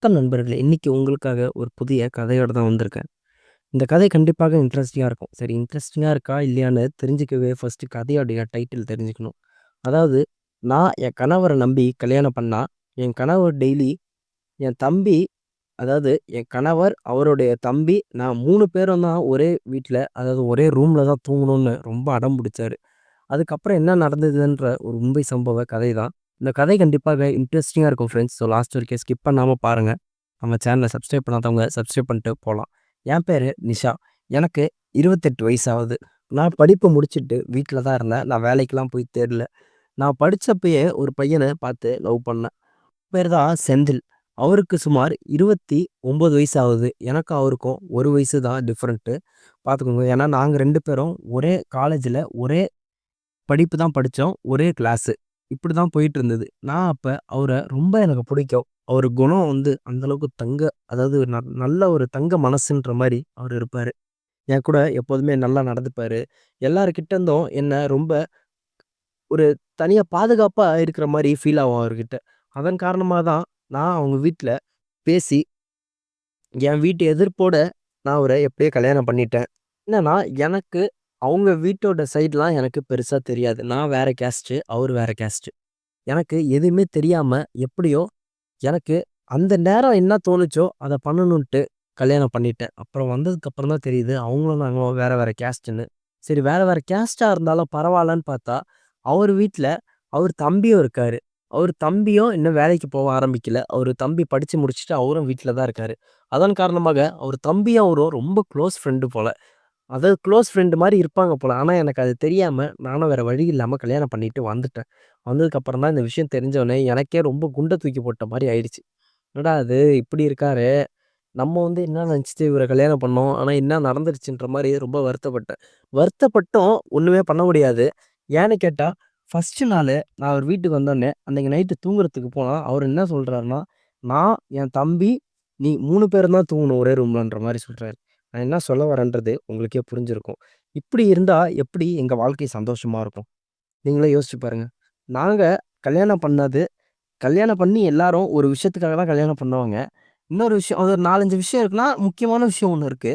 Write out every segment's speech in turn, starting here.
வணக்கம் நண்பர்களே! இன்னைக்கு உங்களுக்காக ஒரு புதிய கதையோட தான் வந்திருக்கேன். இந்த கதை கண்டிப்பாக இன்ட்ரஸ்டிங்கா இருக்கும். சரி இன்ட்ரஸ்டிங்கா இருக்கா? இல்லையான்னு தெரிஞ்சுக்கவே ஃபர்ஸ்ட்டு கதையோடைய டைட்டில் தெரிஞ்சுக்கணும். அதாவது நான் என் கணவர நம்பி கல்யாணம் பண்ணா, என் கணவர் டெய்லி என் தம்பி அதாவது என் கணவர், அவருடைய தம்பி, நான் 3 பேரும் தான் ஒரே வீட்ல, அதாவது ஒரே ரூம்ல தான் தூங்கணும்னு ரொம்ப அடம் பிடிச்சாரு. அதுக்கப்புறம் என்ன நடந்ததுன்ற ஒரு உண்மை சம்பவ கதை தான். இந்த கதை கண்டிப்பாக இன்ட்ரஸ்டிங்கா இருக்கும் ஃப்ரெண்ட்ஸ். ஸோ லாஸ்ட் வரைக்கும் ஸ்கிப் பண்ணாம பாருங்க. நம்ம சேனல சப்ஸ்கிரைப் பண்ணாதவங்க சப்ஸ்கிரைப் பண்ணிட்டு போலாம். என் பேரு நிஷா. எனக்கு 28 வயசு ஆகுது. நான் படிப்பு முடிச்சுட்டு வீட்ல தான் இருந்தேன். நான் வேலைக்கெல்லாம் போய் தேடல. நான் படிச்சப்பயே ஒரு பையன பார்த்து லவ் பண்ணேன். பேரு தான் செந்தில். அவருக்கு சுமார் 29 வயசு ஆகுது. எனக்கும் அவருக்கும் 1 வயசு தான் டிஃபரண்ட்டு. பார்த்துக்கோங்க. ஏன்னா நாங்க 2 பேரும் ஒரே காலேஜ்ல ஒரே படிப்பு தான் படிச்சோம். ஒரே கிளாஸு. இப்படிதான் போயிட்டுருந்தது. நான் அப்ப அவர ரொம்ப எனக்கு பிடிக்கும். அவரு குணம் வந்து அந்த அளவுக்கு அதாவது நல்ல ஒரு தங்க மனசுன்ற மாரி அவரு இருப்பாரு. என் கூட எப்போதுமே நல்லா நடந்துப்பாரு. எல்லார்கிட்ட இருந்தும் என்ன ரொம்ப ஒரு தனியா பாதுகாப்பா இருக்கிற மாரி ஃபீல் ஆகும் அவர்கிட்ட. அதன் காரணமா தான் நான் அவங்க வீட்ல பேசி, என் வீட்டு எதிர்ப்போட நான் அவர எப்படியோ கல்யாணம் பண்ணிட்டேன். என்னன்னா, எனக்கு அவங்க வீட்டோட சைட்லாம் எனக்கு பெருசா தெரியாது. நான் வேற கேஸ்ட்டு, அவரு வேற கேஸ்ட்டு. எனக்கு எதுவுமே தெரியாம, எப்படியோ எனக்கு அந்த நேரம் என்ன தோணுச்சோ, அத பண்ணணுன்ட்டு கல்யாணம் பண்ணிட்டேன். அப்புறம் வந்ததுக்கப்புறம் தான் தெரியுது, அவங்களும் நாங்களும் வேற வேற கேஸ்ட்டுன்னு. சரி வேற வேற கேஸ்ட்டா இருந்தாலும் பரவால்லன்னு பார்த்தா, அவரு வீட்ல அவரு தம்பியும் இருக்காரு. அவரு தம்பியும் இன்னும் வேலைக்கு போக ஆரம்பிக்கல. அவரு தம்பி படிச்சு முடிச்சுட்டு அவரும் வீட்ல தான் இருக்காரு. அதன் காரணமாக அவரு தம்பியும் அவரும் ரொம்ப க்ளோஸ் ஃப்ரெண்டு போல. அதாவது க்ளோஸ் ஃப்ரெண்ட் மாரி இருப்பாங்க போல. ஆனா எனக்கு அது தெரியாம, நானும் வேற வழி இல்லாம கல்யாணம் பண்ணிட்டு வந்துட்டேன். வந்ததுக்கப்புறம் தான் இந்த விஷயம் தெரிஞ்சோனே, எனக்கே ரொம்ப குண்ட தூக்கி போட்ட மாரி ஆயிடுச்சு. என்னடா இது இப்படி இருக்காரே! நம்ம வந்து என்ன நெனச்சுட்டு இவர கல்யாணம் பண்ணோம். ஆனா என்ன நடந்துருச்சுன்ற மாரி ரொம்ப வருத்தப்பட்டேன். வருத்தப்பட்டும் ஒண்ணுமே பண்ண முடியாது. ஏன்னு கேட்டா, ஃபர்ஸ்ட்டு நாளு நான் அவர் வீட்டுக்கு வந்தோனே, அன்னைக்கு நைட்டு தூங்குறதுக்கு போனா, அவரு என்ன சொல்றாருன்னா, நான், என் தம்பி, நீ 3 பேரும் தான் தூங்கணும் ஒரே ரூம்லன்ற மாரி சொல்றாரு. நான் என்ன சொல்ல வரேன்றது உங்களுக்கே புரிஞ்சிருக்கும். இப்படி இருந்தா எப்படி எங்க வாழ்க்கை சந்தோஷமா இருக்கும்? நீங்களே யோசிச்சு பாருங்க. நாங்க கல்யாணம் பண்ணது கல்யாணம் பண்ணி எல்லாரும் ஒரு விஷயத்துக்காக தான் கல்யாணம் பண்ணுவாங்க. இன்னொரு விஷயம் அது ஒரு 4, 5 விஷயம் இருக்குன்னா, முக்கியமான விஷயம் ஒண்ணு இருக்கு.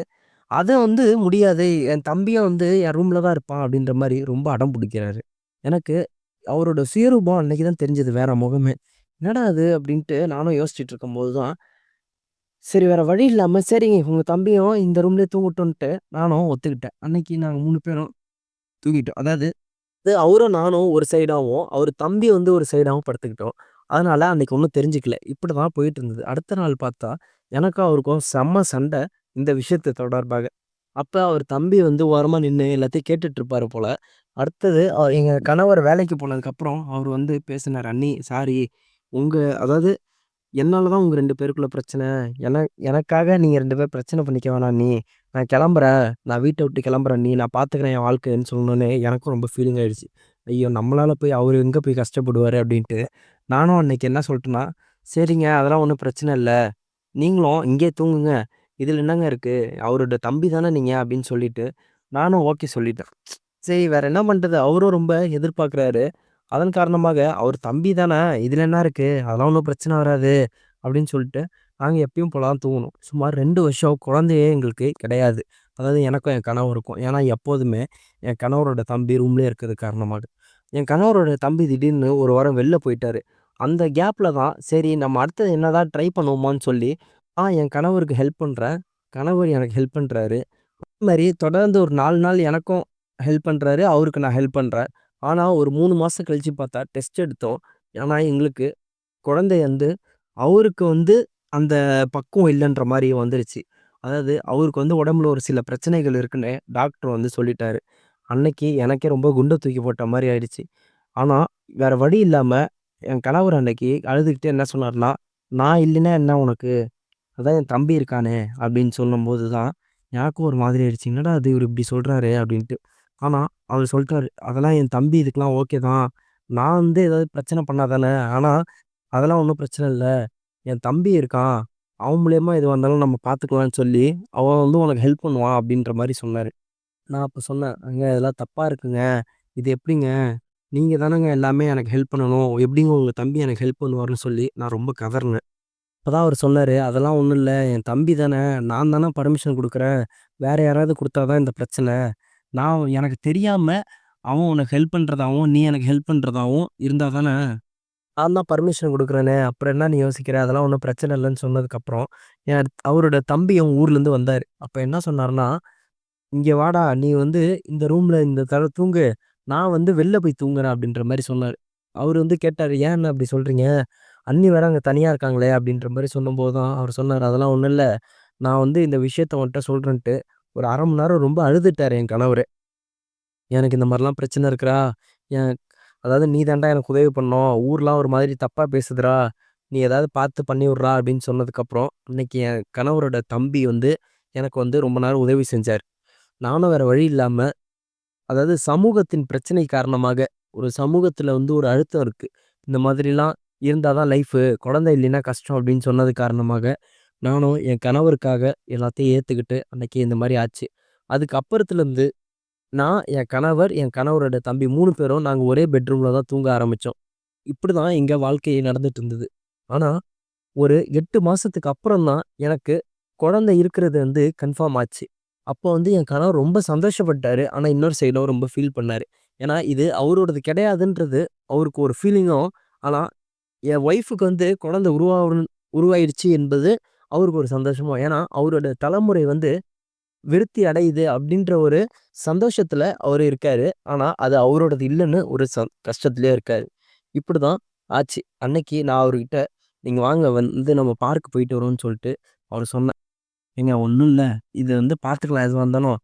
அத வந்து முடியாது. என் தம்பியும் வந்து என் ரூம்ல தான் இருப்பான் அப்படின்ற மாரி ரொம்ப அடம் புடிக்கிறாரு. எனக்கு அவரோட சுயரூபம் அன்னைக்கு தான் தெரிஞ்சது வேற முகமே. என்னடா இது அப்படின்ட்டு நானும் யோசிச்சுட்டு இருக்கும்போது தான், சரி வேற வழி இல்லாம சரிங்க உங்க தம்பியும் இந்த ரூம்லயே தூங்கட்டும்ன்ட்டு நானும் ஒத்துக்கிட்டேன். அன்னைக்கு நாங்க 3 பேரும் தூங்கிட்டோம். அதாவது அவரும் நானும் ஒரு சைடாவும், அவரு தம்பி வந்து ஒரு சைடாவும் படுத்துக்கிட்டோம். அதனால அன்னைக்கு ஒண்ணும் தெரிஞ்சுக்கல. இப்படிதான் போயிட்டு இருந்தது. அடுத்த நாள் பார்த்தா, எனக்கும் அவருக்கும் செம்ம சண்டை இந்த விஷயத்த தொடர்பாக. அப்ப அவர் தம்பி வந்து ஓரமா நின்னு எல்லாத்தையும் கேட்டுட்டு இருப்பாரு போல. அடுத்தது எங்க கணவர் வேலைக்கு போனதுக்கப்புறம் அவரு வந்து பேசினாரு. "அண்ணி சாரி. உங்க அதாவது என்னால தான் உங்க 2 பேருக்குள்ள பிரச்சனை. எனக்காக நீங்க 2 பேரும் பிரச்சனை பண்ணிக்க வேணாம் அண்ணி. நான் கிளம்புறேன். நான் வீட்ட விட்டு கிளம்புறேன் அண்ணி. நான் பார்த்துக்கிறேன் என் வாழ்க்கைன்னு" சொன்னோனே எனக்கும் ரொம்ப ஃபீலிங் ஆயிடுச்சு. ஐயோ! நம்மளால போய் அவரு எங்க போய் கஷ்டப்படுவாரு அப்டின்ட்டு. நானும் அன்னைக்கு என்ன சொல்ட்டேன்னா, "சரிங்க அதெல்லாம் ஒண்ணும் பிரச்சனை இல்ல. நீங்களும் இங்கேயே தூங்குங்க. இதுல என்னங்க இருக்கு? அவரோட தம்பி தானே நீங்க" அப்டின்னு சொல்லிட்டு, நானும் ஓகே சொல்லிட்டேன். சரி வேற என்ன பண்றது? அவரும் ரொம்ப எதிர்பார்க்குறாரு. அதன் காரணமாக, "அவர் தம்பி தான, இதுல என்ன இருக்கு? அதெல்லாம் ஒண்ணும் பிரச்சனை வராது." அப்படின்னு சொல்லிட்டு, நாங்க எப்பயும் போல தான் தூங்குனோம். சுமார் 2 வருஷம் குழந்தையே எங்களுக்கு கிடையாது. அதாவது எனக்கும் என் கணவருக்கும். ஏன்னா எப்போதுமே என் கணவரோட தம்பி ரூம்லயே இருக்கிறது காரணமாக. என் கணவரோட தம்பி திடீர்னு ஒரு வாரம் வெளில போயிட்டாரு. அந்த கேப்ல தான், சரி நம்ம அடுத்தது என்னதான் ட்ரை பண்ணுவோமான்னு சொல்லி, என் கணவருக்கு ஹெல்ப் பண்றேன். கணவர் எனக்கு ஹெல்ப் பண்றாரு. மாரி தொடர்ந்து ஒரு 4 நாள் எனக்கும் ஹெல்ப் பண்றாரு. அவருக்கு நான் ஹெல்ப் பண்றேன். ஆனா, ஒரு 3 மாசம் கழிச்சு பார்த்தா டெஸ்ட் எடுத்தோம். ஆனா, எங்களுக்கு குழந்தை வந்து அவருக்கு வந்து அந்த பக்குவம் இல்லன்ற மாரி வந்துருச்சு. அதாவது அவருக்கு வந்து உடம்புல ஒரு சில பிரச்சனைகள் இருக்குன்னு டாக்டர் வந்து சொல்லிட்டாரு. அன்னைக்கு எனக்கே ரொம்ப குண்ட தூக்கி போட்ட மாரி ஆயிடுச்சு. ஆனா, வேற வழி இல்லாம என் கணவர் அன்னைக்கு அழுதுகிட்டே என்ன சொன்னாருன்னா, "நான் இல்லைன்னா என்ன உனக்கு? அதான் என் தம்பி இருக்கானே!" அப்படின்னு சொல்லும்போது தான், எனக்கும் ஒரு மாதிரி ஆயிடுச்சு. என்னடா இது இவரு இப்படி சொல்றாரே! அப்படின்ட்டு. ஆனா, அவரு சொல்ட்டாரு, "அதெல்லாம் என் தம்பி இதுக்கெல்லாம் ஓகே தான். நான் வந்து ஏதாவது பிரச்சனை பண்ணா தானே! ஆனா, அதெல்லாம் ஒண்ணும் பிரச்சனை இல்ல. என் தம்பி இருக்கான். அவன் மூலியமா எதுவா இருந்தாலும் நம்ம பார்த்துக்கலாம்ன்னு சொல்லி, அவன் வந்து உனக்கு ஹெல்ப் பண்ணுவான்." அப்படின்ற மாரி சொன்னாரு. நான் அப்ப சொன்னேன், "ஏங்க இதெல்லாம் தப்பா இருக்குங்க. இது எப்படிங்க? நீங்க தானங்க எல்லாமே எனக்கு ஹெல்ப் பண்ணணும். எப்படிங்க உங்க தம்பி எனக்கு ஹெல்ப் பண்ணுவாருன்னு?" சொல்லி நான் ரொம்ப கதறினேன். அப்பதான் அவரு சொன்னாரு, "அதெல்லாம் ஒண்ணும் இல்ல. என் தம்பி தானே. நான் தானே பர்மிஷன் குடுக்குறேன். வேற யாராவது குடுத்தா தான் இந்த பிரச்சனை. எனக்கு தெரியாம அவன் உனக்கு ஹெல்ப் பண்றதாவும், நீ எனக்கு ஹெல்ப் பண்றதாவும் இருந்தா தானே, நான் தான் பர்மிஷன் குடுக்குறேனே. அப்புறம் என்ன நீ யோசிக்கிற? அதெல்லாம் ஒண்ணும் பிரச்சனை இல்லன்னு" சொன்னதுக்கப்புறம், அவரோட தம்பியும் ஊர்லேருந்து வந்தாரு. அப்ப என்ன சொன்னாருன்னா, "இங்க வாடா, நீ இந்த ரூம்ல இந்த தூங்கு. நான் வெளில போய் தூங்குறேன்" அப்படின்ற மாரி சொன்னாரு. அவரு கேட்டாரு, "ஏன் அண்ணா அப்படி சொல்றீங்க? அண்ணி வேற அங்க தனியா இருக்காங்களே" அப்படின்ற மாரி சொல்லும்போது தான் அவரு சொன்னாரு, "அதெல்லாம் ஒண்ணும் இல்ல. நான் இந்த விஷயத்த உன்ட்ட சொல்றேன்ட்டு" ஒரு 1/2 மணி நேரம் ரொம்ப அழுதுட்டாரு என் கணவரு. "எனக்கு இந்த மாரிலாம் பிரச்சனை இருக்குடா. என் அதாவது நீ தான்டா எனக்கு உதவி பண்ணணும். ஊர்லாம் ஒரு மாதிரி தப்பா பேசுதுடா. நீ ஏதாவது பார்த்து பண்ணி விட்றா" அப்படின்னு சொன்னதுக்கப்புறம், அன்னைக்கு என் கணவரோட தம்பி எனக்கு ரொம்ப நேரம் உதவி செஞ்சாரு. நானும் வேற வழி இல்லாம, அதாவது சமூகத்தின் பிரச்சனை காரணமாக, ஒரு சமூகத்தில ஒரு அழுத்தம் இருக்கு. இந்த மாதிரிலாம் இருந்தா தான் லைஃபு, குழந்தை இல்லைன்னா கஷ்டம் அப்படின்னு சொன்னது காரணமாக, நானும் என் கணவருக்காக எல்லாத்தையும் ஏத்துக்கிட்டு, அன்னைக்கு இந்த மாரி ஆச்சு. அதுக்கு அப்புறத்துலருந்து நான், என் கணவர், என் கணவரோட தம்பி 3 பேரும் நாங்க ஒரே பெட்ரூம்ல தான் தூங்க ஆரம்பிச்சோம். இப்படிதான் எங்க வாழ்க்கை நடந்துட்டு இருந்தது. ஆனா, ஒரு 8 மாசத்துக்கு அப்புறம் தான் எனக்கு குழந்தை இருக்கிறது கன்ஃபார்ம் ஆச்சு. அப்போ என் கணவர் ரொம்ப சந்தோஷப்பட்டாரு. ஆனா, இன்னொரு சைடுல ரொம்ப ஃபீல் பண்ணாரு. ஏன்னா, இது அவரோடது கிடையாதுன்றது அவருக்கு ஒரு ஃபீலிங்கும். ஆனா, என் ஒய்ஃப்‌க்கு குழந்தை உருவாயிடுச்சு என்பது அவருக்கு ஒரு சந்தோஷமும். ஏன்னா, அவரோட தலைமுறை விருத்தி அடையுது அப்படின்ற ஒரு சந்தோஷத்துல அவரு இருக்காரு. ஆனா, அது அவரோடது இல்லன்னு ஒரு கஷ்டத்திலயே இருக்காரு. இப்படிதான் ஆச்சு. அன்னைக்கு நான் அவர்கிட்ட, "நீங்க வாங்க நம்ம பார்க் போயிட்டு வருவோம்ன்னு" சொல்லிட்டு அவர சொன்னேன். "ஏங்க ஒண்ணும் இல்ல. இது பார்த்துக்கலாம் எதுவா இருந்தாலும்.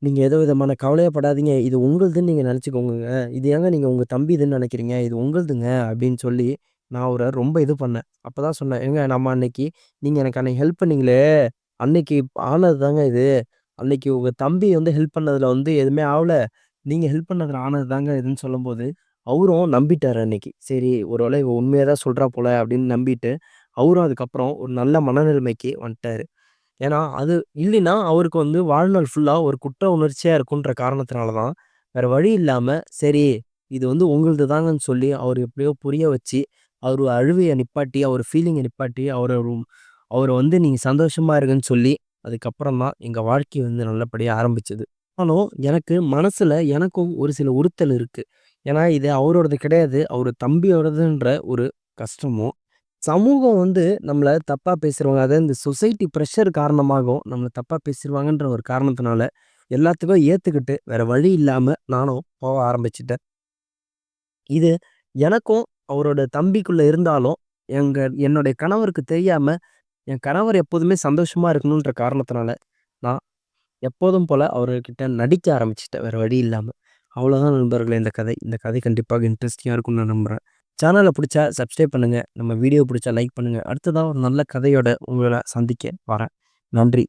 நீங்க எந்த விதமான கவலையே படாதீங்க. இது உங்களுதுன்னு நீங்க நெனச்சுக்கோங்கங்க. இது ஏங்க நீங்க உங்க தம்பி இதுன்னு நெனைக்கிறீங்க? இது உங்களுதுங்க" அப்படின்னு சொல்லி நான் அவர ரொம்ப இது பண்ணேன். அப்பதான் சொன்னேன், "ஏங்க நம்ம அன்னைக்கு நீங்க எனக்கு அன்னைக்கு ஹெல்ப் பண்ணீங்களே, அன்னைக்கு ஆனது தாங்க இது. அன்னைக்கு உங்க தம்பி ஹெல்ப் பண்ணதுல எதுவுமே ஆவல. நீங்க ஹெல்ப் பண்ணதுல ஆனது தாங்க இதுன்னு" சொல்லும்போது, அவரும் நம்பிட்டாரு அன்னைக்கு. சரி ஒரு வேளை இவ உண்மைய தான் சொல்றா போல அப்படின்னு நம்பிட்டு, அவரும் அதுக்கப்புறம் ஒரு நல்ல மனநிலைமைக்கு வந்துட்டாரு. ஏன்னா, அது இல்லைன்னா, அவருக்கு வாழ்நாள் ஃபுல்லா ஒரு குற்ற உணர்ச்சியா இருக்குன்ற காரணத்தினால தான், வேற வழி இல்லாம, சரி இது உங்களுது தாங்கன்னு சொல்லி, அவரு எப்படியோ புரிய வச்சு, அவரு அழுவைய நிப்பாட்டி, அவரு ஃபீலிங்க நிப்பாட்டி, அவர நீங்க சந்தோஷமா இருங்கன்னு சொல்லி, அதுக்கப்புறம் தான் எங்க வாழ்க்கை நல்லபடியா ஆரம்பிச்சது. ஆனாலும் எனக்கு மனசுல எனக்கும் ஒரு சில உறுத்தல் இருக்கு. ஏன்னா, இது அவரோடது கிடையாது. அவரு தம்பியோடதுன்ற ஒரு கஷ்டமும், சமூகம் நம்மள தப்பா பேசுறவங்க, அதாவது இந்த சொசைட்டி பிரஷர் காரணமாகவும் நம்மள தப்பா பேசிருவாங்கன்ற ஒரு காரணத்தினால, எல்லாத்துக்கும் ஏத்துக்கிட்டு வேற வழி இல்லாம நானும் போக ஆரம்பிச்சுட்டேன். இது எனக்கும் அவரோட தம்பிக்குள்ள இருந்தாலும், என்னுடைய கணவருக்கு தெரியாம, என் கணவர் எப்போதுமே சந்தோஷமா இருக்கணுன்ற காரணத்தினால, நான் எப்போதும் போல அவர்கிட்ட நடிக்க ஆரம்பிச்சுட்டேன். வேற வழி இல்லாம. அவ்வளோதான் நண்பர்களே இந்த கதை. இந்த கதை கண்டிப்பாக இன்ட்ரஸ்டிங்கா இருக்கும்னு நான் நம்புறேன். சேனல புடிச்சா சப்ஸ்கிரைப் பண்ணுங்க. நம்ம வீடியோ புடிச்சா லைக் பண்ணுங்க. அடுத்ததா ஒரு நல்ல கதையோட உங்கள சந்திக்க வரேன். நன்றி.